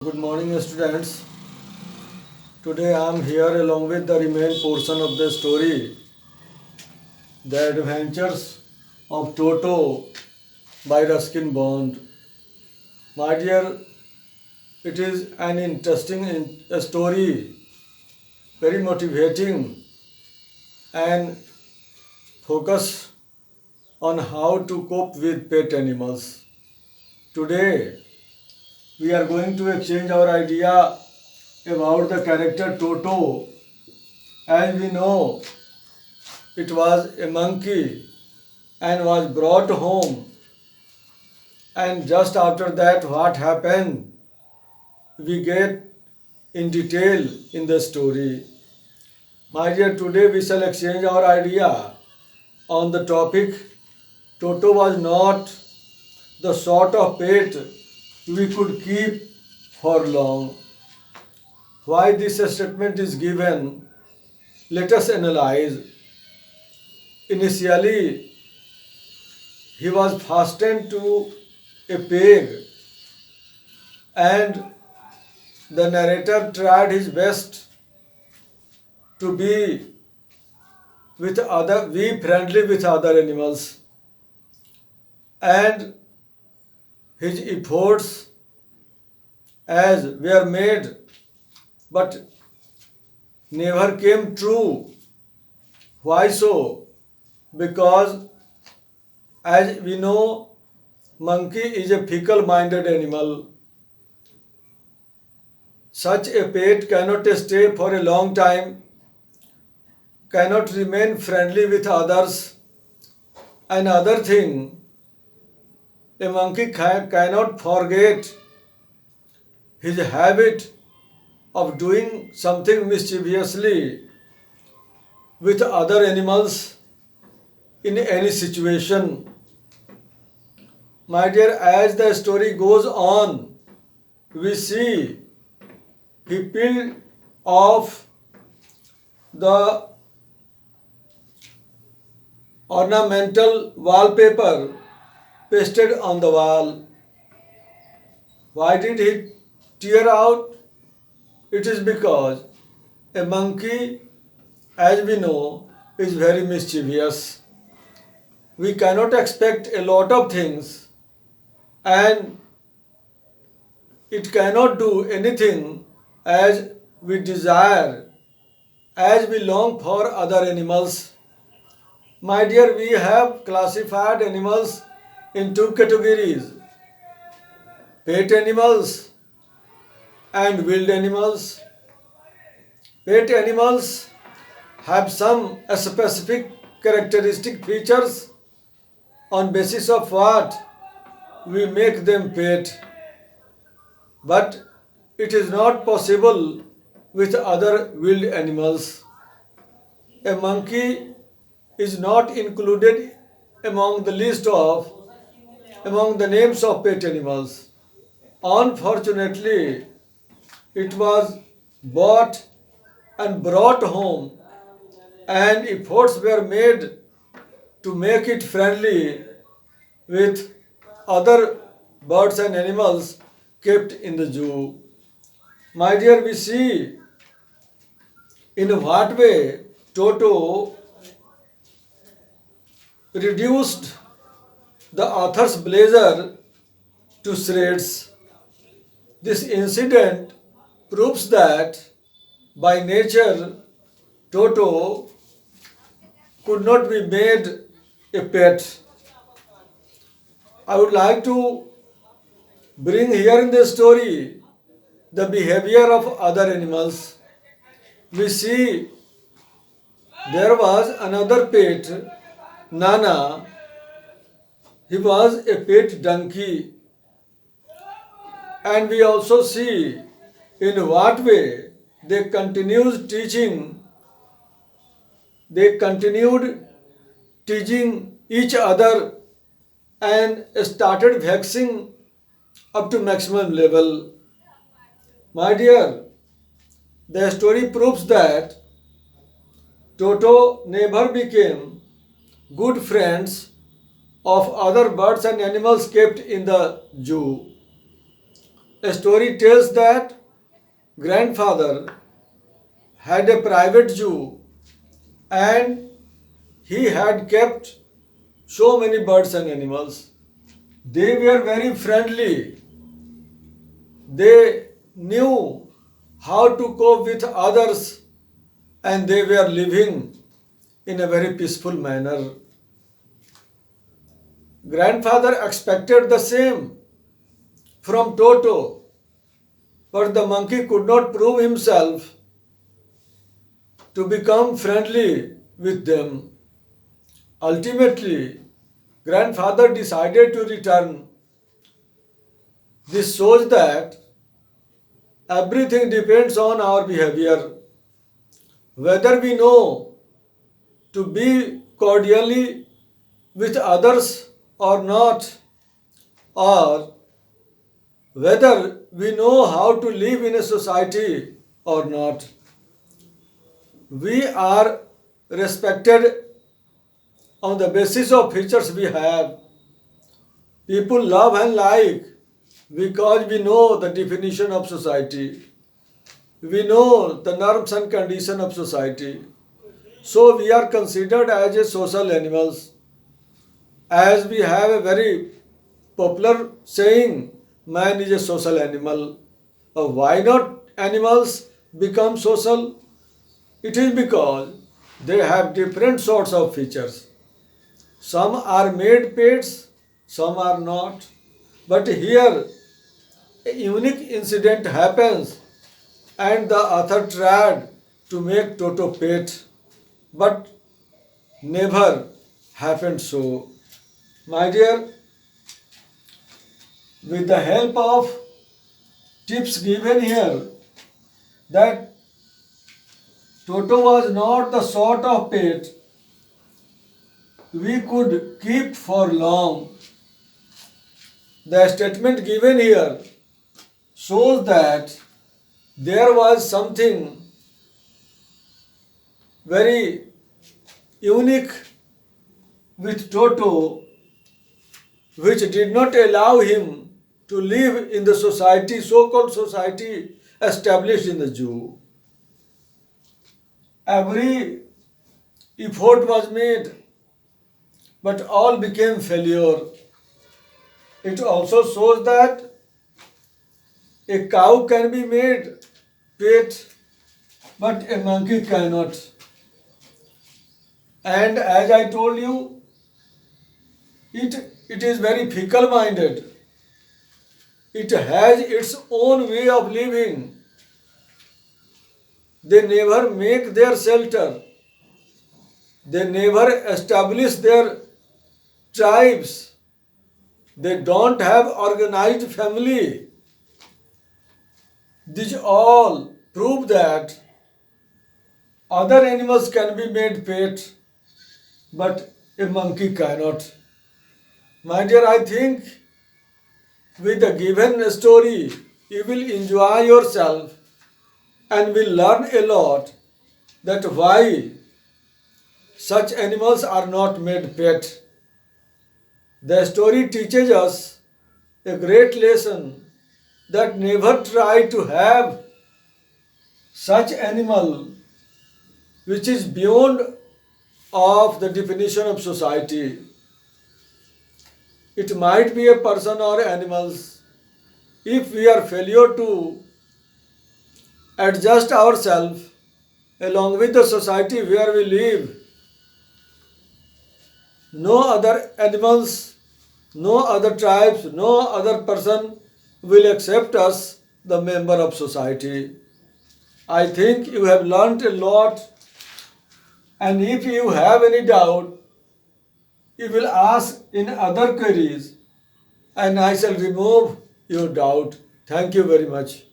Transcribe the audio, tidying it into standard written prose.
Good morning, students. Today I am here along with the remaining portion of the story, The Adventures of Toto by Ruskin Bond. My dear, it is an interesting story, very motivating, and focus on how to cope with pet animals. Today, we are going to exchange our idea about the character Toto. As we know, it was a monkey and was brought home. And just after that, what happened? We get in detail in the story. My dear, today we shall exchange our idea on the topic. Toto was not the sort of pet we could keep for long. Why this statement is given? Let us analyze. Initially, he was fastened to a peg, and the narrator tried his best to be friendly with other animals, and his efforts as were made but never came true. Why so? Because as we know, monkey is a fickle minded animal. Such a pet cannot stay for a long time, cannot remain friendly with others. Another thing, a monkey cannot forget his habit of doing something mischievously with other animals in any situation. My dear, as the story goes on, we see he peeled off the ornamental wallpaper pasted on the wall. Why did he tear out? It is because a monkey, as we know, is very mischievous. We cannot expect a lot of things, and it cannot do anything as we desire, as we long for other animals. My dear, we have classified animals in two categories: pet animals and wild animals. Pet animals have some specific characteristic features on basis of what we make them pet, but it is not possible with other wild animals. A monkey is not included among the list of among the names of pet animals. Unfortunately, it was bought and brought home, and efforts were made to make it friendly with other birds and animals kept in the zoo. My dear, we see in what way Toto reduced the author's blazer to shreds. This incident proves that by nature Toto could not be made a pet. I would like to bring here in the story the behavior of other animals. We see there was another pet, Nana. He was a pet donkey, and we also see in what way they continued teaching each other and started vexing up to maximum level. My dear, the story proves that Toto never became good friends of other birds and animals kept in the zoo. A story tells that grandfather had a private zoo and he had kept so many birds and animals. They were very friendly. They knew how to cope with others and they were living in a very peaceful manner. Grandfather expected the same from Toto, but the monkey could not prove himself to become friendly with them. Ultimately, grandfather decided to return. This shows that everything depends on our behavior. Whether we know to be cordially with others or not, or whether we know how to live in a society or not. We are respected on the basis of features we have. People love and like because we know the definition of society. We know the norms and condition of society. So we are considered as a social animals. As we have a very popular saying, man is a social animal. Why not animals become social? It is because they have different sorts of features. Some are made pets, some are not. But here, a unique incident happens, and the author tried to make Toto pet, but never happened so. My dear, with the help of tips given here, that Toto was not the sort of pet we could keep for long. The statement given here shows that there was something very unique with Toto which did not allow him to live in the society, so-called society established in the zoo. Every effort was made, but all became failure. It also shows that a cow can be made pet, but a monkey cannot. And as I told you, it is very fickle-minded. It has its own way of living. They never make their shelter. They never establish their tribes. They don't have organized family. These all prove that other animals can be made pet, but a monkey cannot. My dear, I think with the given story, you will enjoy yourself and will learn a lot that why such animals are not made pet. The story teaches us a great lesson that never try to have such animal which is beyond of the definition of society. It might be a person or animals. If we are failure to adjust ourselves along with the society where we live, no other animals, no other tribes, no other person will accept us the member of society. I think you have learnt a lot, and if you have any doubt, you will ask in other queries and I shall remove your doubt. Thank you very much.